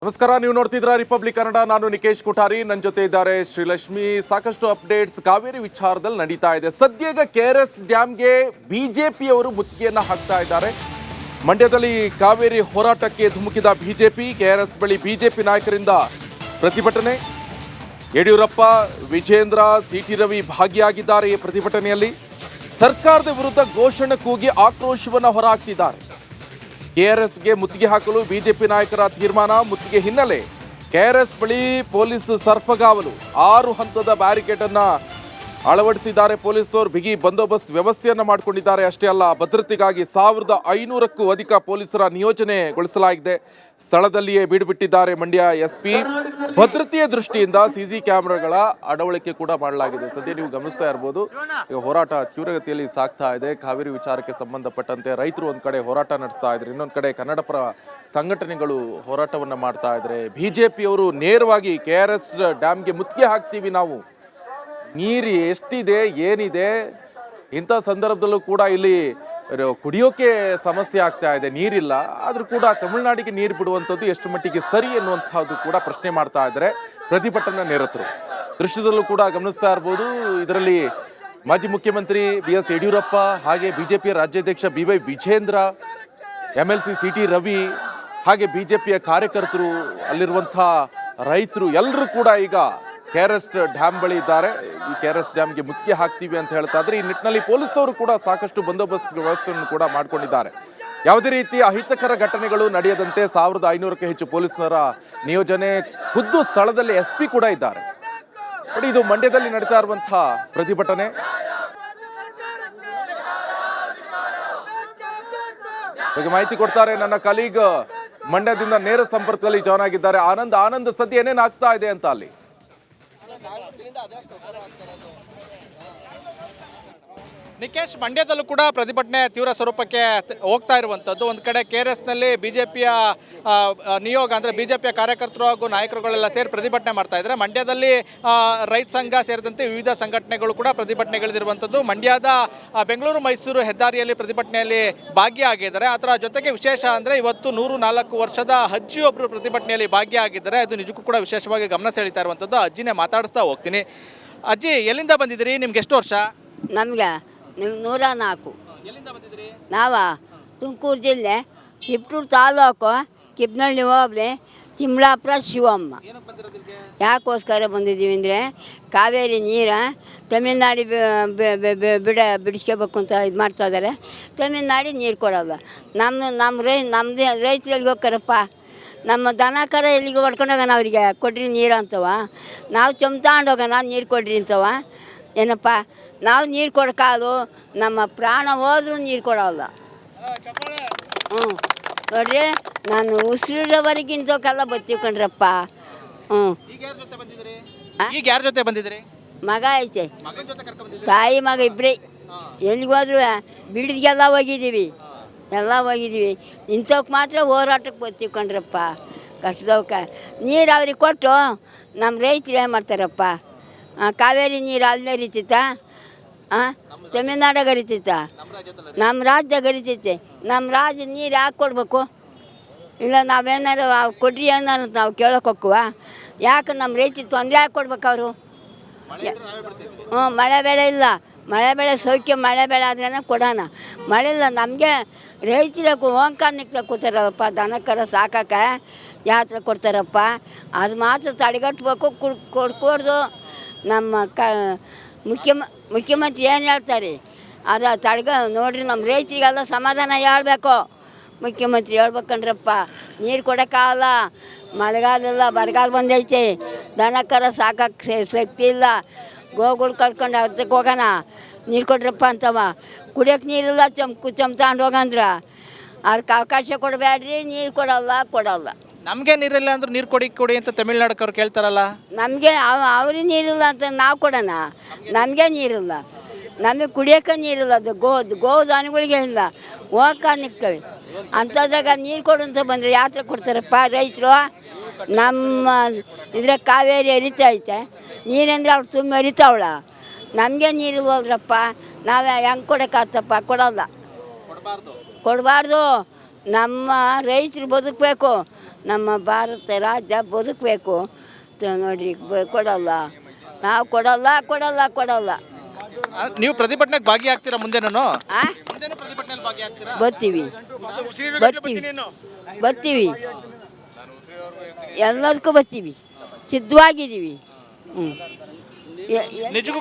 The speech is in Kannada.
ನಮಸ್ಕಾರ, ನೀವು ನೋಡ್ತಿದ್ರ ರಿಪಬ್ಲಿಕ್ ಕನ್ನಡ. ನಾನು ನಿಕೇಶ್ ಕುಠಾರಿ, ನನ್ನ ಜೊತೆ ಇದ್ದಾರೆ ಶ್ರೀಲಕ್ಷ್ಮಿ. ಸಾಕಷ್ಟು ಅಪ್ಡೇಟ್ಸ್ ಕಾವೇರಿ ವಿಚಾರದಲ್ಲಿ ನಡೀತಾ ಇದೆ. ಸದ್ಯಗ KRS ಡ್ಯಾಮ್ಗೆ ಬಿಜೆಪಿಯವರು ಮುತ್ತಿಗೆಯನ್ನ ಹಾಕ್ತಾ ಇದ್ದಾರೆ. ಮಂಡ್ಯದಲ್ಲಿ ಕಾವೇರಿ ಹೋರಾಟಕ್ಕೆ ಧುಮುಕಿದ ಬಿಜೆಪಿ, KRS ಬಳಿ ಬಿಜೆಪಿ ನಾಯಕರಿಂದ ಪ್ರತಿಭಟನೆ. ಯಡಿಯೂರಪ್ಪ, ವಿಜೇಂದ್ರ, CT ರವಿ ಭಾಗಿಯಾಗಿದ್ದಾರೆ ಈ ಪ್ರತಿಭಟನೆಯಲ್ಲಿ. ಸರ್ಕಾರದ ವಿರುದ್ಧ ಘೋಷಣೆ ಕೂಗಿ ಆಕ್ರೋಶವನ್ನು ಹೊರಹಾಕ್ತಿದ್ದಾರೆ. KRSಗೆ ಮುತ್ತಿಗೆ ಹಾಕಲು ಬಿಜೆಪಿ ನಾಯಕರ ತೀರ್ಮಾನ. ಮುತ್ತಿಗೆ ಹಿನ್ನೆಲೆ KRS ಬಳಿ ಪೊಲೀಸ್ ಸರ್ಪಗಾವಲು, 6 ಹಂತದ ಬ್ಯಾರಿಕೇಡ್ ಅನ್ನ ಅಳವಡಿಸಿದ್ದಾರೆ ಪೊಲೀಸರು. ಬಿಗಿ ಬಂದೋಬಸ್ತ್ ವ್ಯವಸ್ಥೆಯನ್ನ ಮಾಡಿಕೊಂಡಿದ್ದಾರೆ. ಅಷ್ಟೇ ಅಲ್ಲ, ಭದ್ರತೆಗಾಗಿ 1500ಕ್ಕೂ ಅಧಿಕ ಪೊಲೀಸರ ನಿಯೋಜನೆಗೊಳಿಸಲಾಗಿದೆ. ಸ್ಥಳದಲ್ಲಿಯೇ ಬೀಡುಬಿಟ್ಟಿದ್ದಾರೆ ಮಂಡ್ಯ SP. ಭದ್ರತೆಯ ದೃಷ್ಟಿಯಿಂದ CC ಕ್ಯಾಮೆರಾಗಳ ಅಳವಡಿಕೆ ಕೂಡ ಮಾಡಲಾಗಿದೆ. ಸದ್ಯ ನೀವು ಗಮನಿಸ್ತಾ ಇರಬಹುದು, ಈಗ ಹೋರಾಟ ತೀವ್ರಗತಿಯಲ್ಲಿ ಸಾಗ್ತಾ ಇದೆ. ಕಾವೇರಿ ವಿಚಾರಕ್ಕೆ ಸಂಬಂಧಪಟ್ಟಂತೆ ರೈತರು ಒಂದ್ ಕಡೆ ಹೋರಾಟ ನಡೆಸ್ತಾ ಇದ್ದಾರೆ, ಇನ್ನೊಂದ್ ಕಡೆ ಕನ್ನಡ ಪರ ಸಂಘಟನೆಗಳು ಹೋರಾಟವನ್ನ ಮಾಡ್ತಾ ಇದ್ದಾರೆ. ಬಿಜೆಪಿಯವರು ನೇರವಾಗಿ KRS ಡ್ಯಾಮ್ಗೆ ಮುತ್ತಿಗೆ ಹಾಕ್ತೀವಿ, ನಾವು ನೀರು ಎಷ್ಟಿದೆ ಏನಿದೆ, ಇಂಥ ಸಂದರ್ಭದಲ್ಲೂ ಕೂಡ ಇಲ್ಲಿ ಕುಡಿಯೋಕೆ ಸಮಸ್ಯೆ ಆಗ್ತಾ ಇದೆ, ನೀರಿಲ್ಲ. ಆದ್ರೂ ಕೂಡ ತಮಿಳುನಾಡಿಗೆ ನೀರು ಬಿಡುವಂಥದ್ದು ಎಷ್ಟು ಮಟ್ಟಿಗೆ ಸರಿ ಎನ್ನುವಂತಹದ್ದು ಕೂಡ ಪ್ರಶ್ನೆ ಮಾಡ್ತಾ ಇದ್ದಾರೆ ಪ್ರತಿಭಟನಾ ನಿರತರು. ದೃಶ್ಯದಲ್ಲೂ ಕೂಡ ಗಮನಿಸ್ತಾ ಇರ್ಬೋದು. ಇದರಲ್ಲಿ ಮಾಜಿ ಮುಖ್ಯಮಂತ್ರಿ BS ಯಡಿಯೂರಪ್ಪ, ಹಾಗೆ ಬಿಜೆಪಿಯ ರಾಜ್ಯಾಧ್ಯಕ್ಷ BY Vijendra, MLC CT Ravi, ಹಾಗೆ ಬಿಜೆಪಿಯ ಕಾರ್ಯಕರ್ತರು, ಅಲ್ಲಿರುವಂತಹ ರೈತರು ಎಲ್ಲರೂ ಕೂಡ ಈಗ KRS ಡ್ಯಾಮ್ ಬಳಿ ಇದ್ದಾರೆ. ಈ KRS ಡ್ಯಾಮ್ಗೆ ಮುತ್ತಿಗೆ ಹಾಕ್ತೀವಿ ಅಂತ ಹೇಳ್ತಾ ಇದ್ರೆ, ಈ ನಿಟ್ಟಿನಲ್ಲಿ ಪೊಲೀಸರು ಕೂಡ ಸಾಕಷ್ಟು ಬಂದೋಬಸ್ತ್ ವ್ಯವಸ್ಥೆಯನ್ನು ಕೂಡ ಮಾಡಿಕೊಂಡಿದ್ದಾರೆ. ಯಾವುದೇ ರೀತಿ ಅಹಿತಕರ ಘಟನೆಗಳು ನಡೆಯದಂತೆ 1500ಕ್ಕೂ ಹೆಚ್ಚು ಪೊಲೀಸರ ನಿಯೋಜನೆ. ಖುದ್ದು ಸ್ಥಳದಲ್ಲಿ SP ಕೂಡ ಇದ್ದಾರೆ. ನೋಡಿ, ಇದು ಮಂಡ್ಯದಲ್ಲಿ ನಡೀತಾ ಇರುವಂತಹ ಪ್ರತಿಭಟನೆ. ಬಗ್ಗೆ ಮಾಹಿತಿ ಕೊಡ್ತಾರೆ ನನ್ನ ಕಲೀಗ್, ಮಂಡ್ಯದಿಂದ ನೇರ ಸಂಪರ್ಕದಲ್ಲಿ ಜಾಯ್ನ್ ಆಗಿದ್ದಾರೆ ಆನಂದ್. ಸದ್ಯ ಏನೇನು ಆಗ್ತಾ ಇದೆ ಅಂತ ಅಲ್ಲಿ? ನಿಕೇಶ್, ಮಂಡ್ಯದಲ್ಲೂ ಕೂಡ ಪ್ರತಿಭಟನೆ ತೀವ್ರ ಸ್ವರೂಪಕ್ಕೆ ಹೋಗ್ತಾ ಇರುವಂಥದ್ದು. ಒಂದು ಕಡೆ KRSನಲ್ಲಿ ಬಿಜೆಪಿಯ ನಿಯೋಗ, ಅಂದರೆ ಬಿಜೆಪಿಯ ಕಾರ್ಯಕರ್ತರು ಹಾಗೂ ನಾಯಕರುಗಳೆಲ್ಲ ಸೇರಿ ಪ್ರತಿಭಟನೆ ಮಾಡ್ತಾ ಇದ್ದಾರೆ. ಮಂಡ್ಯದಲ್ಲಿ ರೈತ ಸಂಘ ಸೇರಿದಂತೆ ವಿವಿಧ ಸಂಘಟನೆಗಳು ಕೂಡ ಪ್ರತಿಭಟನೆಗಳಿರುವಂಥದ್ದು. ಮಂಡ್ಯದ ಬೆಂಗಳೂರು ಮೈಸೂರು ಹೆದ್ದಾರಿಯಲ್ಲಿ ಪ್ರತಿಭಟನೆಯಲ್ಲಿ ಭಾಗಿಯಾಗಿದ್ದಾರೆ. ಅದರ ಜೊತೆಗೆ ವಿಶೇಷ ಅಂದರೆ ಇವತ್ತು 104 ವರ್ಷದ ಅಜ್ಜಿಯೊಬ್ಬರು ಪ್ರತಿಭಟನೆಯಲ್ಲಿ ಭಾಗಿಯಾಗಿದ್ದಾರೆ. ಅದು ನಿಜಕ್ಕೂ ಕೂಡ ವಿಶೇಷವಾಗಿ ಗಮನ ಸೆಳೀತಾ ಇರುವಂಥದ್ದು. ಅಜ್ಜಿನೇ ಮಾತಾಡಿಸ್ತಾ ಹೋಗ್ತೀನಿ. ಅಜ್ಜಿ, ಎಲ್ಲಿಂದ ಬಂದಿದ್ದೀರಿ? ನಿಮ್ಗೆ ಎಷ್ಟು ವರ್ಷ? ನಮಗೆ 104. ಎಲ್ಲಿಂದ ಬಂದಿದ್ದೀರಿ? ನಾವ ತುಮಕೂರು ಜಿಲ್ಲೆ, ತಿಪ್ಟೂರು ತಾಲೂಕು, ಕಿಬ್ನಳ್ಳಿ ಹೋಬಳಿ, ತಿಮ್ಲಾಪುರ, ಶಿವಮ್ಮ. ಯಾಕೋಸ್ಕರ ಬಂದಿದ್ದೀವಿ ಅಂದರೆ, ಕಾವೇರಿ ನೀರ ತಮಿಳ್ನಾಡು ಬಿಡಿಸ್ಕೋಬೇಕು ಅಂತ ಇದು ಮಾಡ್ತಾ ಇದ್ದಾರೆ. ತಮಿಳ್ನಾಡು ನೀರು ಕೊಡೋಲ್ಲ. ನಮ್ಮದು ರೈತರು ಎಲ್ಲಿಗೆ ಹೋಗ್ತಾರಪ್ಪ? ನಮ್ಮ ದನ ಕರ ಎಲ್ಲಿಗೆ ಹೊಡ್ಕೊಂಡೋಗೋಣ? ಅವರಿಗೆ ಕೊಡ್ರಿ ನೀರು ಅಂತವ. ನಾವು ಚಮ್ತಾಂಡು ಹೋಗೋಣ, ನೀರು ಕೊಡ್ರಿ ಅಂತವ. ಏನಪ್ಪ, ನಾವು ನೀರು ಕೊಡೋಕ್ಕಾದು, ನಮ್ಮ ಪ್ರಾಣ ಹೋದ್ರೂ ನೀರು ಕೊಡೋಲ್ಲ. ನೋಡ್ರಿ, ನಾನು ಉಸಿರಿರೋವರೆಗಿಂತಕ್ಕೆಲ್ಲ ಬತ್ತೀವಿ ಕಣ್ರಪ್ಪ. ಈಗ ಯಾರ ಜೊತೆ ಬಂದಿದ್ರಿ? ಮಗ ಐತೆ, ತಾಯಿ ಮಗ ಇಬ್ಬರೇ. ಎಲ್ಲಿಗೆ ಹೋದ್ರು ಬಿಡಿಗೆಲ್ಲ ಹೋಗಿದ್ದೀವಿ, ಇಂಥವ್ಕೆ ಮಾತ್ರ ಹೋರಾಟಕ್ಕೆ ಬತ್ತೀವಿ ಕಣ್ರಪ್ಪ. ಕಷ್ಟದವ್ಕೆ ನೀರು ಅವ್ರಿಗೆ ಕೊಟ್ಟು ನಮ್ಮ ರೈತರು ಏನು ಮಾಡ್ತಾರಪ್ಪ? ಕಾವೇರಿ ನೀರು ಅಲ್ಲೇ ಹರಿತೈತಾ? ತಮಿಳ್ನಾಡಾಗ ಹರಿತೈತಾ? ನಮ್ಮ ರಾಜ್ಯದಾಗ ಹರಿತೈತೆ. ನಮ್ಮ ರಾಜ್ಯ ನೀರು ಯಾಕೆ ಕೊಡಬೇಕು? ಇಲ್ಲ ನಾವೇನಾರು ಕೊಡ್ರಿ ಏನಾರು ನಾವು ಕೇಳೋಕೆ ಹೋಗ್ವ? ಯಾಕೆ ನಮ್ಮ ರೈತರಿಗೆ ತೊಂದರೆ ಯಾಕೆ ಕೊಡ್ಬೇಕು ಅವರು? ಮಳೆ ಬೆಳೆ ಇಲ್ಲ, ಮಳೆ ಬೆಳೆ ಸೌಖ್ಯ. ಮಳೆ ಬೆಳೆ ಆದ್ರೇ ಕೊಡೋಣ. ಮಳೆ ಇಲ್ಲ, ನಮಗೆ ರೈತರಿಗೆ ಓಂಕಾರ ನಿಕ್ತ ಕೂತಾರಪ್ಪ. ದನಕರ ಸಾಕಕ್ಕೆ ಯಾತ್ರ ಕೊಡ್ತಾರಪ್ಪ. ಅದು ಮಾತ್ರ ತಡೆಗಟ್ಟಬೇಕು, ಕೊಡ್ಕೊಡ್ದು. ನಮ್ಮ ಮುಖ್ಯಮಂತ್ರಿ ಏನು ಹೇಳ್ತಾರೆ ಅದು ನೋಡ್ರಿ. ನಮ್ಮ ರೈತರಿಗೆಲ್ಲ ಸಮಾಧಾನ ಹೇಳ್ಬೇಕು, ಮುಖ್ಯಮಂತ್ರಿ ಹೇಳ್ಬೇಕಂಡ್ರಪ್ಪ. ನೀರು ಕೊಡೋಕ್ಕಾಗಲ್ಲ, ಮಳೆಗಾಲ ಬರಗಾಲ ಬಂದೈತೆ, ದನಕರ ಸಾಕಕ್ಕೆ ಶಕ್ತಿ ಇಲ್ಲ. ಗೋಗಳು ಕರ್ಕೊಂಡು ಅದಕ್ಕೆ ಹೋಗೋಣ, ನೀರು ಕೊಡ್ರಪ್ಪ ಅಂತವ. ಕುಡಿಯೋಕೆ ನೀರಿಲ್ಲ, ಚಮ್ತಾಂಡು ಹೋಗಂದ್ರ ಅದಕ್ಕೆ ಅವಕಾಶ ಕೊಡಬೇಡ್ರಿ. ನೀರು ಕೊಡಲ್ಲ. ನಮಗೆ ನೀರಿಲ್ಲ ಅಂದ್ರೆ ನೀರು ಕೊಡಿ ಅಂತ ತಮಿಳ್ನಾಡಕ್ಕವ್ರು ಕೇಳ್ತಾರಲ್ಲ. ನಮಗೆ ಅವ್ರಿಗೆ ನೀರಿಲ್ಲ ಅಂತ ನಾವು ಕೊಡೋಣ? ನಮಗೆ ನೀರಿಲ್ಲ, ನಮಗೆ ಕುಡಿಯೋಕೆ ನೀರಿಲ್ಲ. ಅದು ಗೋ ದನಗಳಿಗೆ ಇಲ್ಲ, ಹೋಗಕ್ಕೆ ನಿಕ್ತವೆ. ಅಂಥದ್ರಾಗ ನೀರು ಕೊಡು ಅಂತ ಬಂದರೆ ಯಾತ್ರ ಕೊಡ್ತಾರಪ್ಪ ರೈತರು? ನಮ್ಮ ಇದ್ರೆ ಕಾವೇರಿ ಹರಿತೈತೆ, ನೀರಂದ್ರೆ ಅವ್ರು ತುಂಬ ಹರಿತಾವಳ. ನಮಗೆ ನೀರು ಹೋಗ್ರಪ್ಪ, ನಾವು ಹೆಂಗೆ ಕೊಡೋಕ್ಕಾಗ್ತಪ್ಪ? ಕೊಡಬಾರ್ದು. ನಮ್ಮ ರೈತರು ಬದುಕಬೇಕು. ನಮ್ಮ ಭಾರತ ರಾಜ್ಯ ಬದುಕಬೇಕು ನೋಡ್ರಿ ಕೊಡಲ್ಲ, ನಾವು ಕೊಡಲ್ಲ. ನೀವು ಪ್ರತಿಭಟನೆಗೆ ಭಾಗಿಯಾಗ್ತೀರಾ ಮುಂದೆನೂ? ಆ ಮುಂದೆನೂ ಪ್ರತಿಭಟನೆಯಲ್ಲಿ ಭಾಗಿಯಾಗ್ತೀರಾ? ಬರ್ತೀವಿ ಎಲ್ಲದಕ್ಕೂ ಬರ್ತೀವಿ, ಸಿದ್ಧವಾಗಿದ್ದೀವಿ. ನಿಜಕ್ಕೂ